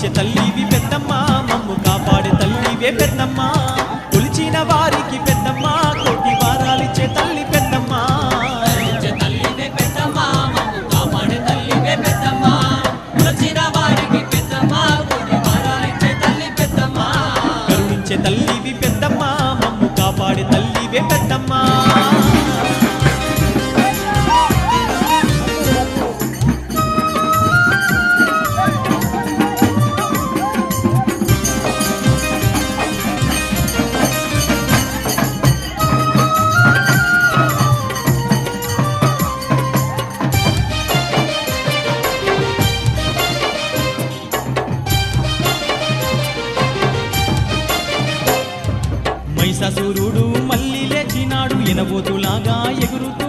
కరుణించే తల్లివి పెద్దమ్మ మమ్ము కాపాడే తల్లివే పెద్దమ్మ కొలిచిన వారికి పెద్దమ్మ కోటి వారాలిచ్చే తల్లి పెద్దమ్మ కరుణించే తల్లివే పెద్దమ్మ మమ్ము కాపాడే తల్లివే పెద్దమ్మ కొలిచిన వారికి పెద్దమ్మ కోటి వారాలిచ్చే తల్లి పెద్దమ్మ కరుణించే తల్లివి పెద్దమ్మ మమ్ము కాపాడే తల్లివే పెద్దమ్మ మహిషాసురుడు మళ్ళీ లేచినాడు ఎనబోతులాగా ఎగురుతూ